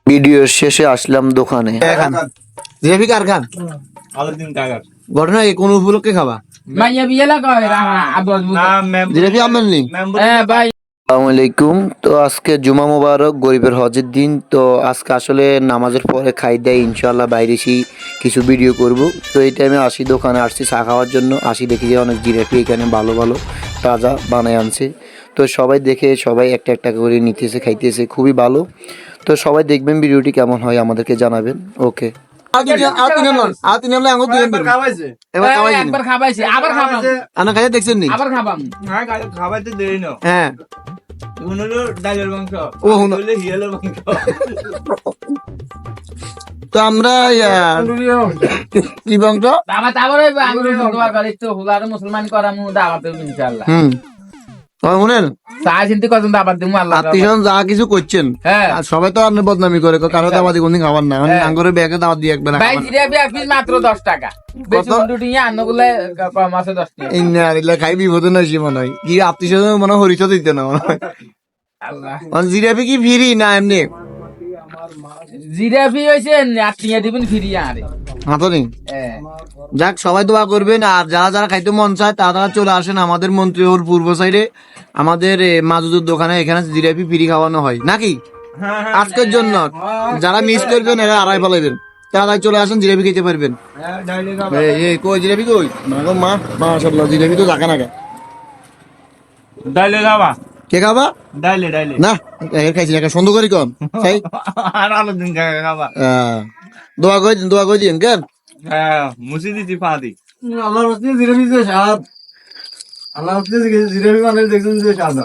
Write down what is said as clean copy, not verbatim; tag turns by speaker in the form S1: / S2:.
S1: ভিডিওর শেষে আসলাম দোকানে।
S2: জিলাপি কার খান? ঘটনা কি কোন উপলক্ষে খাবা? জিলাপি আমার নেই
S1: আসসালামু আলাইকুম। তো আজকে জুমা মুবারক, গরিবের হজের দিন। তো আজকে আসলে নামাজের পরে খাই দেয় ইনশাল্লাহ বাইরে কিছু ভিডিও করব। তো এই টাইমে আসি দোকানে, আসছি চা খাওয়ার জন্য। আসি দেখি যে অনেক জিলাপি এখানে ভালো ভালো তাজা বানায় আনছে। তো সবাই দেখে সবাই একটা একটা করে নিতেছে, খাইতেছে, খুবই ভালো। তো সবাই দেখবেন ভিডিওটি কেমন হয় আমাদেরকে জানাবেন। ওকে।
S2: দেখছেন নি? হ্যাঁ তো আমরা কি বংশ
S3: মুসলমান করামু দাওয়াত ইনশাআল্লাহ।
S2: শুনেন
S3: আল্লাহ
S2: আত্মীয় যা কিছু করছেন
S3: হ্যাঁ।
S2: আর সবাই তো আপনি বদনামি করে কারো দাওয়াতি কোনদিন খাবার না আঙ্গরে ব্যাগে দাওয়াত দিয়ে একবার
S3: ভাই জিলাপি এক পিস মাত্র 10 টাকা। বেশি উন্ডুটি আন্নগুলো কম আছে 10 টাকা।
S2: ইন্নারিল্লাহ খাই বিপদ না সে মনে হয় কি আত্মীয় মনে হয় হরিচ দিতে না মনে হয়।
S3: আল্লাহ
S2: জিরাপি কি ফিরি না এমনি
S3: জিলাপি হইছে আত্মীয় দিবেন ফিরিয়ে আরে
S2: হাতো নেই। যাক সবাই দোয়া করবেন আর যারা যারা খাইতে মন চায় তারা চলে আসেন আমাদের মন্ত্রী হল পূর্ব সাইডে আমাদের মাজুদের দোকানে, এখানে জিলাপি ফ্রি খাওয়ানো হয় নাকি আজকের জন্য। যারা মিস করবেন এরা আড়াই পালাইবেন, তারা চলে আসেন জিলাপি খেতে পারবেন। কই জিলাপি কই মা মাশাআল্লাহ জিলাপি তো জাকা নাকা
S4: ডাইলে খাবা
S2: কে খাবা
S4: ডাইলে ডাইলে
S2: না খাইছি একটা সুন্দর করি কম খাই
S4: আর আলো দিন খাবা
S2: দোয়া কই দিন কেন
S4: হ্যাঁ মুসি দিছি পাদি
S2: আল্লাহর জিলাপি যে স্বাদ, আল্লাহর জিলাপি মানে দেখছেন যে স্বাদ।